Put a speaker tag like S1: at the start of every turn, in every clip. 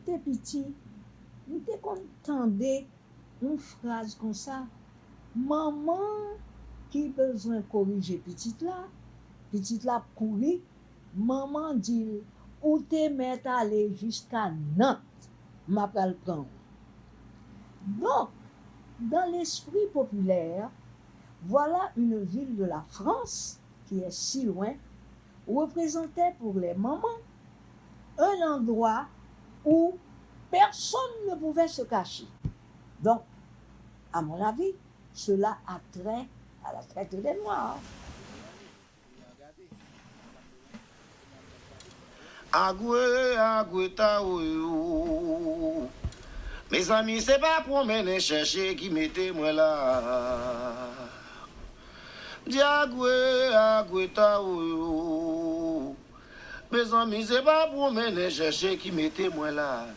S1: m'étais petit, m'étais contendé une phrase comme ça. Maman qui besoin corriger petite là courir, maman dit ou te met aller jusqu'à Nantes, m'a pas le prendre. Donc, dans l'esprit populaire, voilà une ville de la France qui est si loin, représentait pour les mamans un endroit où personne ne pouvait se cacher. Donc, à mon avis, cela a trait à la traite des Noirs.
S2: Agoué, agoué, taoué. Mes amis, c'est pas pour me chercher qui mettez moi là. Diagoué, agoué, taoué. Mes amis, c'est pas pour me chercher qui mettez moi là.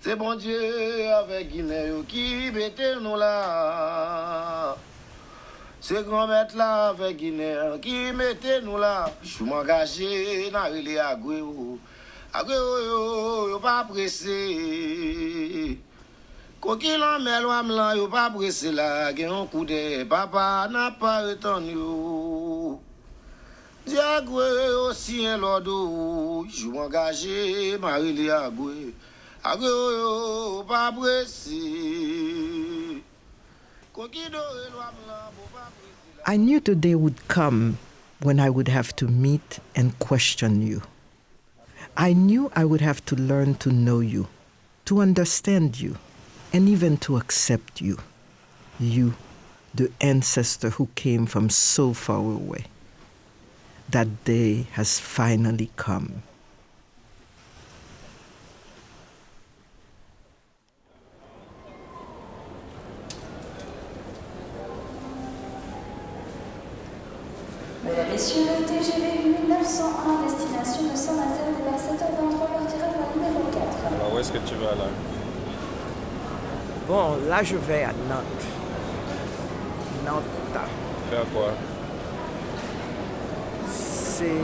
S2: C'est bon Dieu avec Guinée qui mettez nous là. C'est grand-mère là avec Guinée qui mettez nous là. Je suis engagé dans les agoué. Agoué, yo pas pressé. Coquille en méloam là, yo pas pressé là. Gen un coup de papa n'a pas retenu yo. Diagoué aussi un lodo. Je suis engagé, marie les agoué. Agoué, yo pas pressé. Coquille de loam là, yo pas pressé là.
S3: I knew the day would come when I would have to meet and question you. I knew I would have to learn to know you, to understand you, and even to accept you. You, the ancestor who came from so far away. That day has finally come.
S4: Mesdames, Messieurs, TGV 1901, destination de Saint-Nazaire, vers 7h23, partira de la numéro 4.
S5: Alors, où est-ce que tu vas là?
S3: Bon, là je vais à Nantes. Nantes.
S5: Faire quoi?
S3: C'est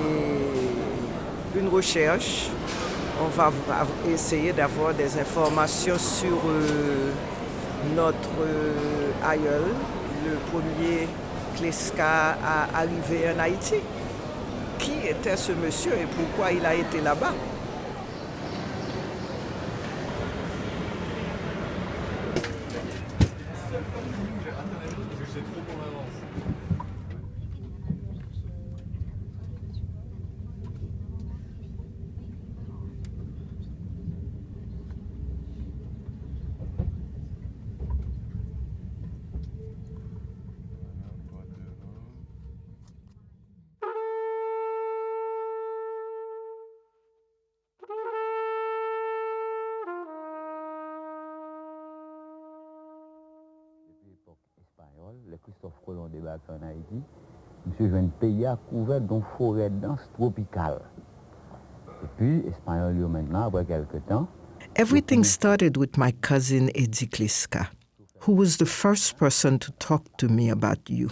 S3: une recherche. On va essayer d'avoir des informations sur notre aïeul, le premier Clesca à arriver en Haïti. Qui était ce monsieur et pourquoi il a été là-bas?
S6: Le Christophe Colomb débarque en Haïti, monsieur joue un pays à couvert d'une forêt dense tropicale. Et puis, Espagnol, maintenant, après quelques temps.
S3: Everything started with my cousin Eddie Clesca, who was the first person to talk to me about you.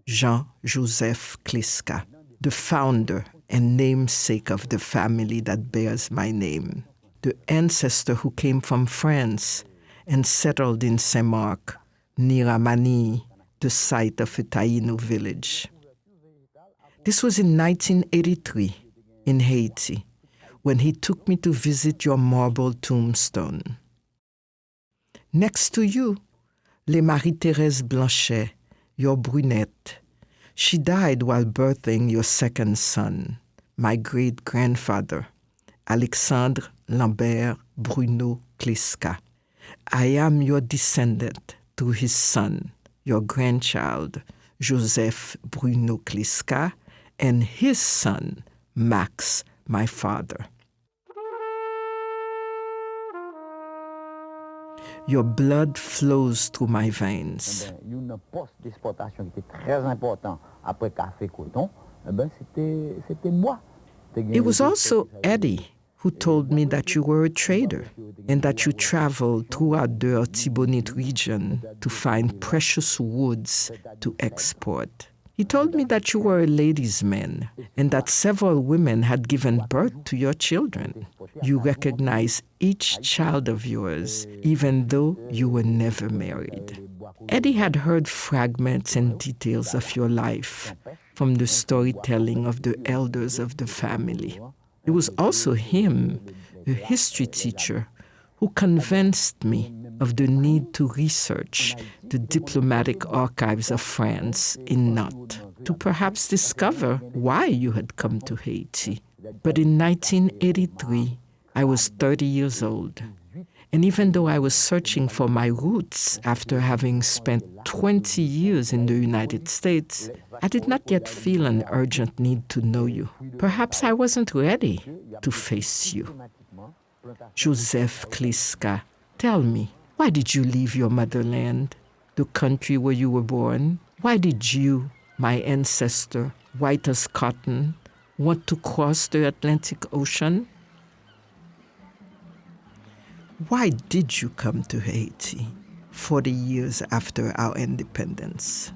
S3: Jean-Joseph Clesca, the founder and namesake of the family that bears my name, the ancestor who came from France and settled in Saint-Marc, near Amani, the site of a Taino village. This was in 1983 in Haiti, when he took me to visit your marble tombstone. Next to you lay Marie-Thérèse Blanchet, your brunette. She died while birthing your second son, my great-grandfather, Alexandre Lambert Bruno Clesca. I am your descendant through his son, your grandchild, Joseph Bruno Clesca, and his son, Max, my father. Your blood flows through my veins.
S6: Une poste d'exportation qui était très important après café coton, c'était moi.
S3: It was also Eddie who told me that you were a trader and that you traveled throughout the Artibonite region to find precious woods to export. He told me that you were a ladies' man and that several women had given birth to your children. You recognize each child of yours, even though you were never married. Eddie had heard fragments and details of your life from the storytelling of the elders of the family. It was also him, a history teacher, who convinced me of the need to research the diplomatic archives of France in Nantes, to perhaps discover why you had come to Haiti. But in 1983, I was 30 years old. And even though I was searching for my roots after having spent 20 years in the United States, I did not yet feel an urgent need to know you. Perhaps I wasn't ready to face you. Joseph Clesca, tell me, why did you leave your motherland, the country where you were born? Why did you, my ancestor, white as cotton, want to cross the Atlantic Ocean? Why did you come to Haiti 40 years after our independence?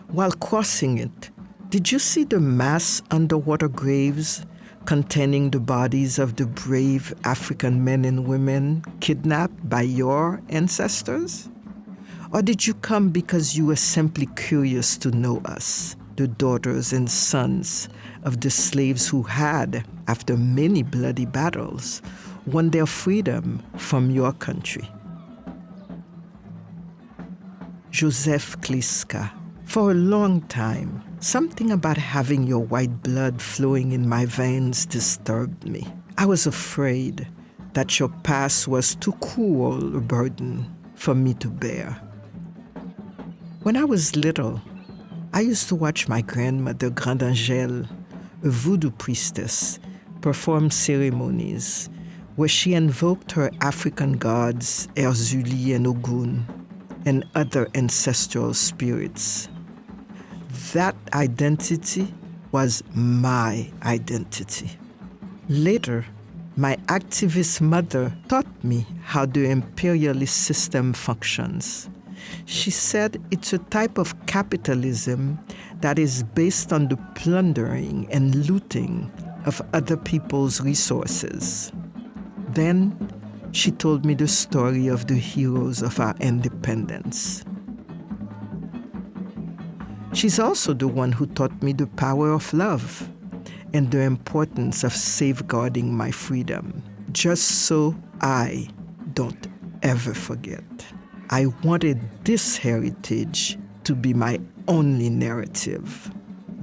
S3: While crossing it, did you see the mass underwater graves containing the bodies of the brave African men and women kidnapped by your ancestors? Or did you come because you were simply curious to know us, the daughters and sons of the slaves who had, after many bloody battles, won their freedom from your country? Joseph Clesca, for a long time, something about having your white blood flowing in my veins disturbed me. I was afraid that your past was too cruel a burden for me to bear. When I was little, I used to watch my grandmother, Grande Angèle, a voodoo priestess, perform ceremonies where she invoked her African gods, Erzuli and Ogun, and other ancestral spirits. That identity was my identity. Later, my activist mother taught me how the imperialist system functions. She said it's a type of capitalism that is based on the plundering and looting of other people's resources. Then she told me the story of the heroes of our independence. She's also the one who taught me the power of love and the importance of safeguarding my freedom, just so I don't ever forget. I wanted this heritage to be my only narrative.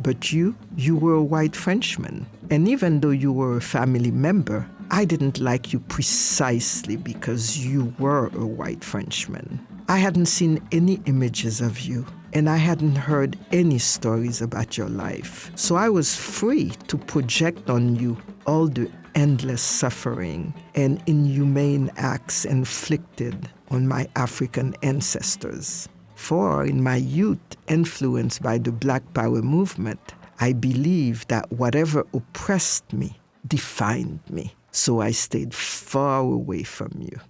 S3: But you were a white Frenchman. And even though you were a family member, I didn't like you precisely because you were a white Frenchman. I hadn't seen any images of you, and I hadn't heard any stories about your life. So I was free to project on you all the endless suffering and inhumane acts inflicted on my African ancestors. For in my youth, influenced by the Black Power movement, I believed that whatever oppressed me defined me. So I stayed far away from you.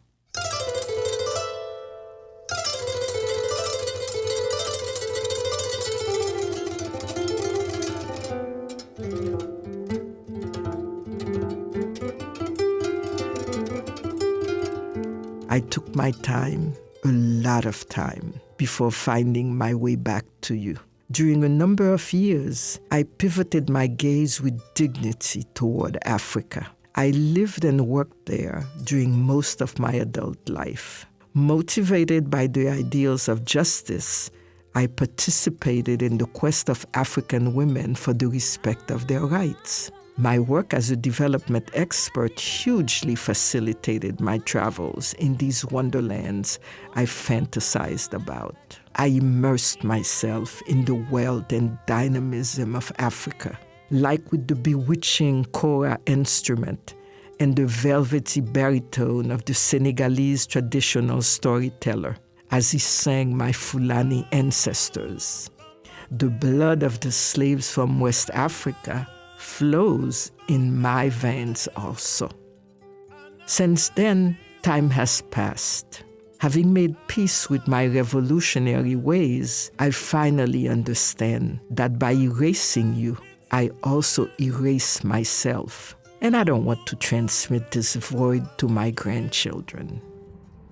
S3: I took my time, a lot of time, before finding my way back to you. During a number of years, I pivoted my gaze with dignity toward Africa. I lived and worked there during most of my adult life. Motivated by the ideals of justice, I participated in the quest of African women for the respect of their rights. My work as a development expert hugely facilitated my travels in these wonderlands I fantasized about. I immersed myself in the wealth and dynamism of Africa, like with the bewitching kora instrument and the velvety baritone of the Senegalese traditional storyteller as he sang my Fulani ancestors. The blood of the slaves from West Africa flows in my veins also. Since then, time has passed. Having made peace with my revolutionary ways, I finally understand that by erasing you, I also erase myself. And I don't want to transmit this void to my grandchildren.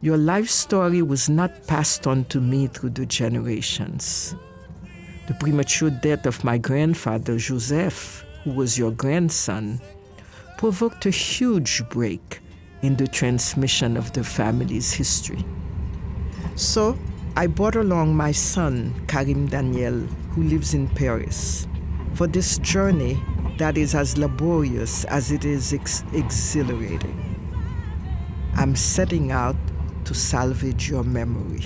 S3: Your life story was not passed on to me through the generations. The premature death of my grandfather, Joseph, who was your grandson, provoked a huge break in the transmission of the family's history. So, I brought along my son, Karim Daniel, who lives in Paris, for this journey that is as laborious as it is exhilarating. I'm setting out to salvage your memory.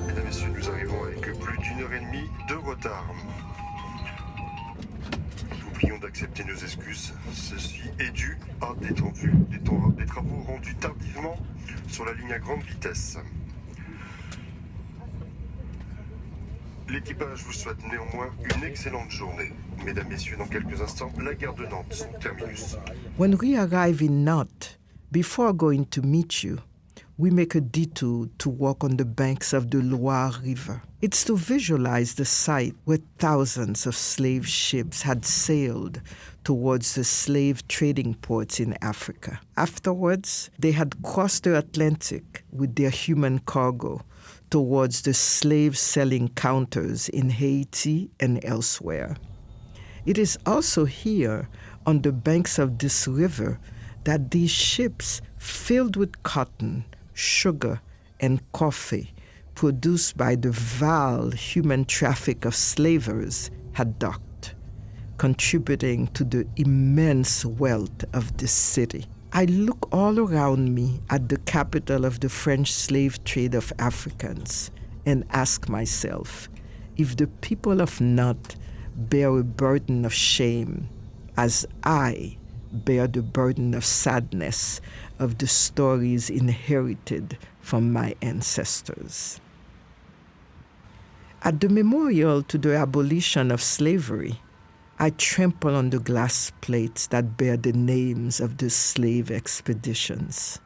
S5: Mesdames, Messieurs, nous arrivons avec plus d'une heure et demie de retard. Nous prions d'accepter nos excuses. Ceci est dû à des travaux rendus tardivement sur la ligne à grande vitesse. L'équipage vous souhaite néanmoins une excellente journée. Mesdames, Messieurs, dans quelques instants, la gare de Nantes, son terminus.
S3: When we arrive in Nantes, before going to meet you, we make a detour to walk on the banks of the Loire River. It's to visualize the site where thousands of slave ships had sailed towards the slave trading ports in Africa. Afterwards, they had crossed the Atlantic with their human cargo towards the slave-selling counters in Haiti and elsewhere. It is also here, on the banks of this river, that these ships filled with cotton, sugar, and coffee produced by the vile human traffic of slavers had docked, contributing to the immense wealth of this city. I look all around me at the capital of the French slave trade of Africans and ask myself if the people of Nantes bear a burden of shame as I bear the burden of sadness of the stories inherited from my ancestors. At the memorial to the abolition of slavery, I trample on the glass plates that bear the names of the slave expeditions.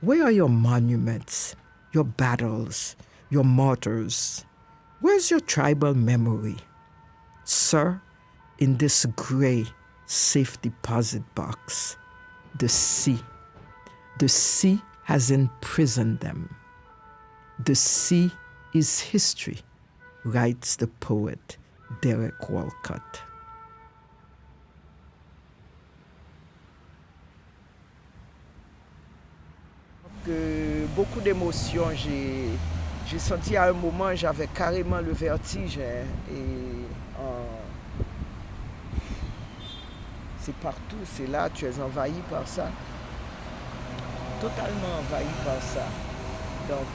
S3: Where are your monuments, your battles, your martyrs? Where's your tribal memory? Sir, in this gray safe deposit box, the sea. The sea has imprisoned them. The sea is history, writes the poet Derek Walcott.
S7: Beaucoup d'émotions. J'ai senti à un moment, j'avais carrément le vertige. C'est partout, c'est là, tu es envahi par ça. Totalement envahi par ça. Donc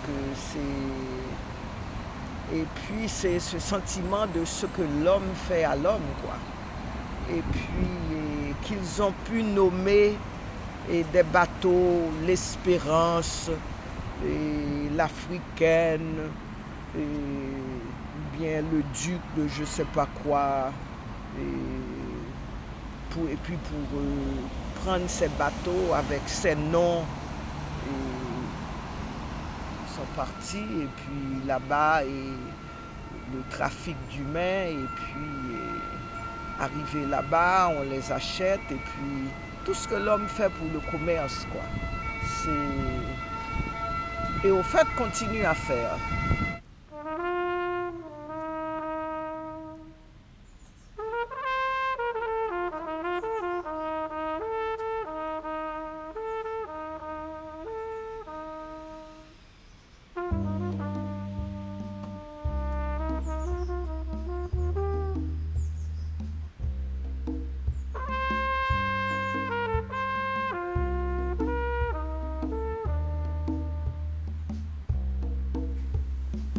S7: et puis c'est ce sentiment de ce que l'homme fait à l'homme, quoi. Et puis qu'ils ont pu nommer des bateaux, l'Espérance, l'Africaine, bien le duc de je sais pas quoi. Et puis pour prendre ces bateaux avec ces noms, ils sont partis et puis là-bas le trafic d'humains et puis arriver là-bas, on les achète et puis tout ce que l'homme fait pour le commerce, quoi. Et au fait continue à faire.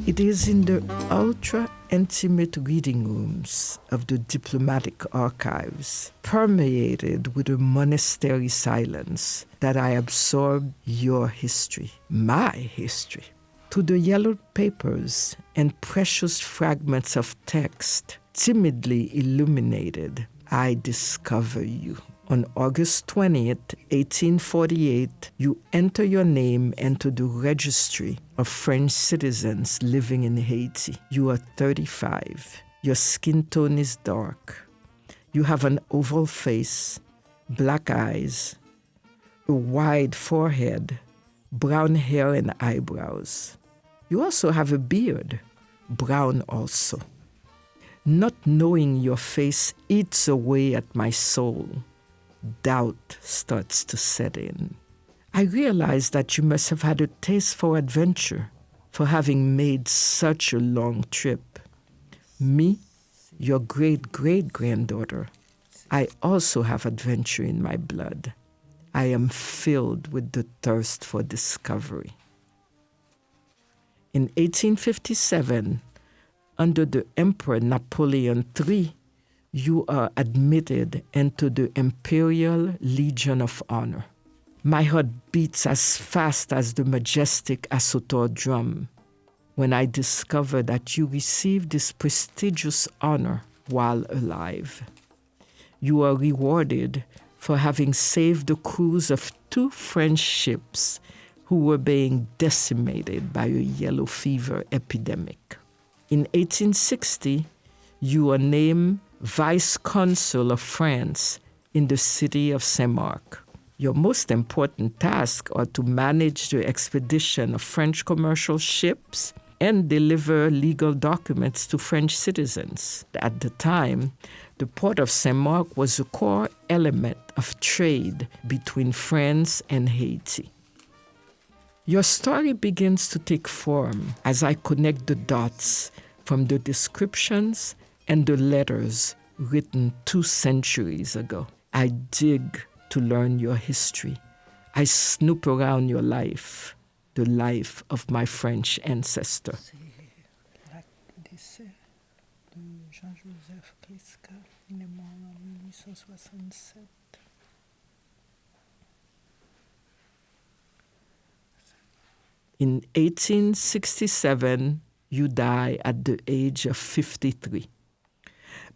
S3: It is in the ultra-intimate reading rooms of the diplomatic archives, permeated with a monastery silence, that I absorb your history, my history. To the yellowed papers and precious fragments of text timidly illuminated, I discover you. On August 20th, 1848, you enter your name into the registry of French citizens living in Haiti. You are 35. Your skin tone is dark. You have an oval face, black eyes, a wide forehead, brown hair and eyebrows. You also have a beard, brown also. Not knowing your face eats away at my soul. Doubt starts to set in. I realize that you must have had a taste for adventure, for having made such a long trip. Me, your great-great-granddaughter, I also have adventure in my blood. I am filled with the thirst for discovery. In 1857, under the Emperor Napoleon III, you are admitted into the Imperial Legion of Honor. My heart beats as fast as the majestic Asotor drum when I discover that you received this prestigious honor while alive. You are rewarded for having saved the crews of 2 French ships who were being decimated by a yellow fever epidemic. In 1860, you are named Vice Consul of France in the city of Saint-Marc. Your most important tasks are to manage the expedition of French commercial ships and deliver legal documents to French citizens. At the time, the port of Saint-Marc was a core element of trade between France and Haiti. Your story begins to take form as I connect the dots from the descriptions and the letters written 2 centuries ago. I dig to learn your history. I snoop around your life, the life of my French ancestor.
S7: C'est l'acte de décès de Jean-Joseph Clesca. Il est mort en 1867.
S3: In 1867, you die at the age of 53.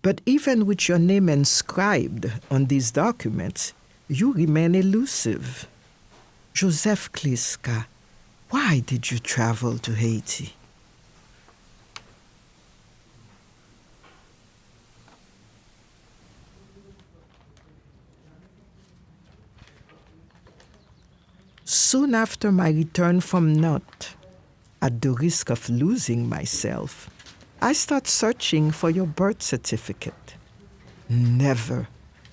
S3: But even with your name inscribed on these documents, you remain elusive. Joseph Clesca, why did you travel to Haiti? Soon after my return from Nantes, at the risk of losing myself, I start searching for your birth certificate. Never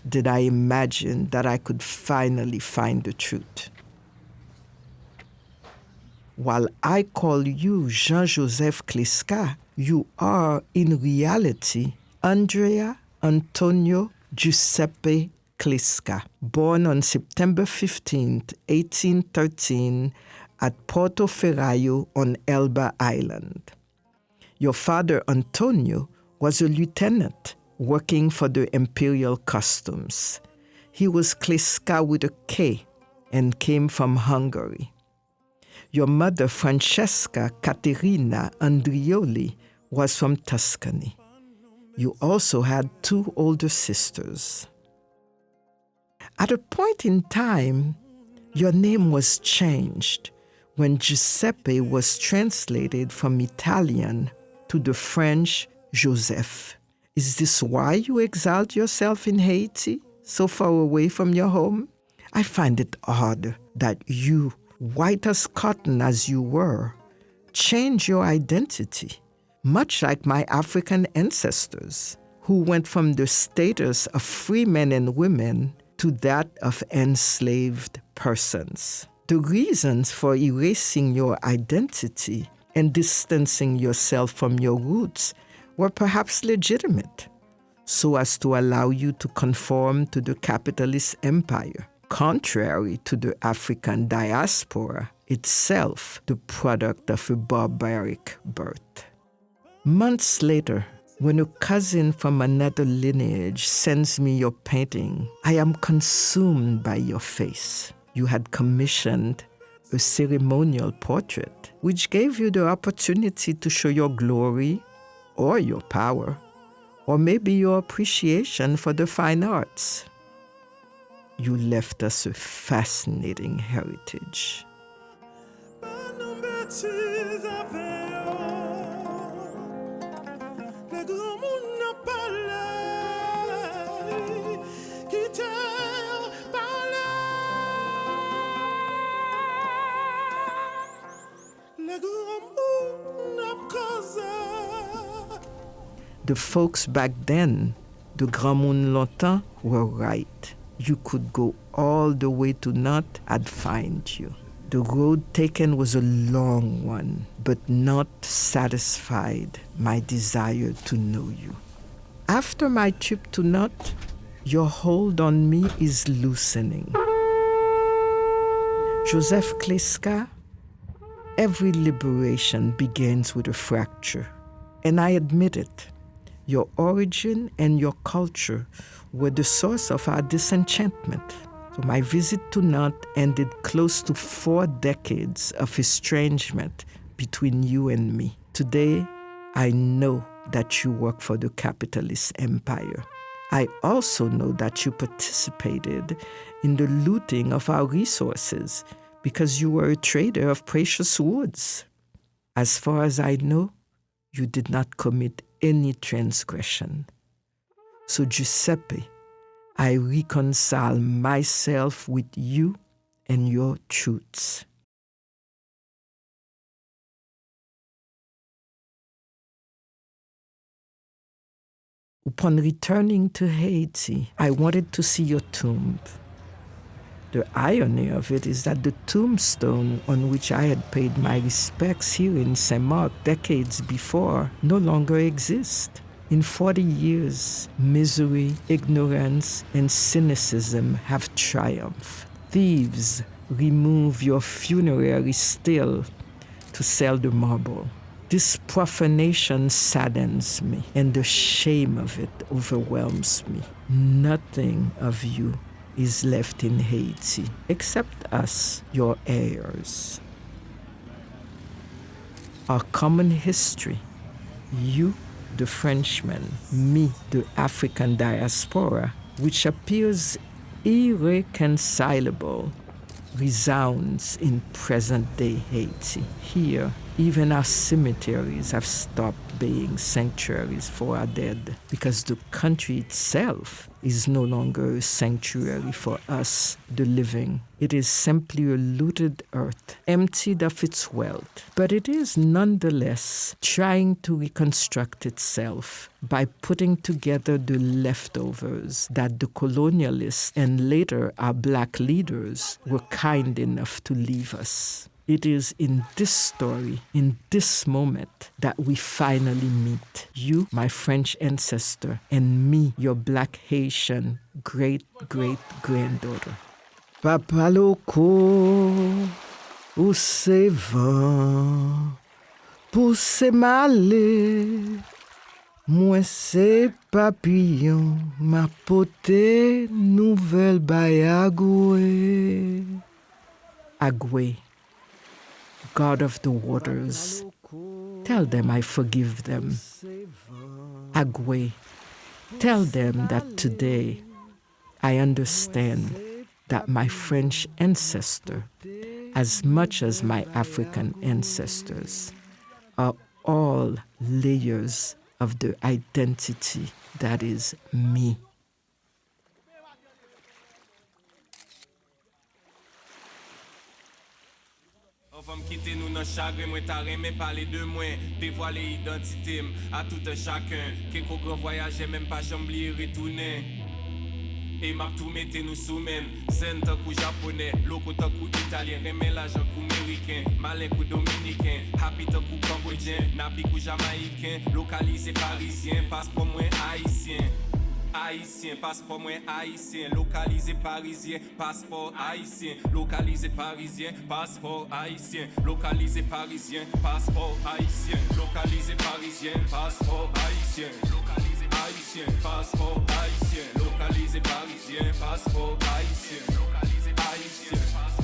S3: did I imagine that I could finally find the truth. While I call you Jean-Joseph Clesca, you are in reality Andrea Antonio Giuseppe Clesca, born on September 15, 1813, at Porto Ferraio on Elba Island. Your father, Antonio, was a lieutenant working for the Imperial Customs. He was Clesca with a K and came from Hungary. Your mother, Francesca Caterina Andrioli, was from Tuscany. You also had 2 older sisters. At a point in time, your name was changed when Giuseppe was translated from Italian to the French Joseph. Is this why you exalt yourself in Haiti, so far away from your home? I find it odd that you, white as cotton as you were, change your identity, much like my African ancestors, who went from the status of free men and women to that of enslaved persons. The reasons for erasing your identity and distancing yourself from your roots were perhaps legitimate, so as to allow you to conform to the capitalist empire, contrary to the African diaspora, itself the product of a barbaric birth. Months later, when a cousin from another lineage sends me your painting, I am consumed by your face. You had commissioned a ceremonial portrait, which gave you the opportunity to show your glory or your power, or maybe your appreciation for the fine arts. You left us a fascinating heritage. The folks back then, the Grand Moun longtemps, were right. You could go all the way to Nantes, I'd find you. The road taken was a long one, but not satisfied my desire to know you. After my trip to Nantes, your hold on me is loosening. Joseph Clesca, every liberation begins with a fracture, and I admit it. Your origin and your culture were the source of our disenchantment. So my visit to Nantes ended close to 4 decades of estrangement between you and me. Today, I know that you work for the capitalist empire. I also know that you participated in the looting of our resources because you were a trader of precious woods. As far as I know, you did not commit any transgression. So Giuseppe, I reconcile myself with you and your truths. Upon returning to Haiti, I wanted to see your tomb. The irony of it is that the tombstone on which I had paid my respects here in Saint-Marc decades before no longer exists. In 40 years, misery, ignorance, and cynicism have triumphed. Thieves remove your funerary still to sell the marble. This profanation saddens me, and the shame of it overwhelms me. Nothing of you is left in Haiti, except us, your heirs. Our common history, you, the Frenchman, me, the African diaspora, which appears irreconcilable, resounds in present-day Haiti. Here, even our cemeteries have stopped being sanctuaries for our dead because the country itself is no longer a sanctuary for us, the living. It is simply a looted earth, emptied of its wealth. But it is nonetheless trying to reconstruct itself by putting together the leftovers that the colonialists and later our Black leaders were kind enough to leave us. It is in this story, in this moment, that we finally meet. You, my French ancestor, and me, your Black Haitian great-great-granddaughter. Papa loko, ou se van, pou se male, moi se papillon, ma pote nouvelle bay Agwe. Agwe, God of the waters, tell them I forgive them. Agwe, tell them that today I understand that my French ancestor, as much as my African ancestors, are all layers of the identity that is me.
S8: Femme quitter nous dans chagrin, moi t'as remé parler de moi, dévoiler identité à tout un chacun. Quelque grand voyage, même pas j'oublier retourner. Et m'a tout mette nous soumen, scène tant coup japonais, loco tant coup italien, remé l'argent coup américain, malin coup dominicain, happy tant coup cambodgien, napi coup jamaïcain, localisé parisien, passeport moins haïtien. Haïtien, passeport moins haïtien, localisé parisien, passeport haïtien, localisé parisien, passeport haïtien, localisé parisien, passeport haïtien, localisé parisien, passeport haïtien, localisé haïtien, passeport haïtien, localisé parisien, passeport haïtien, localisé haïtien.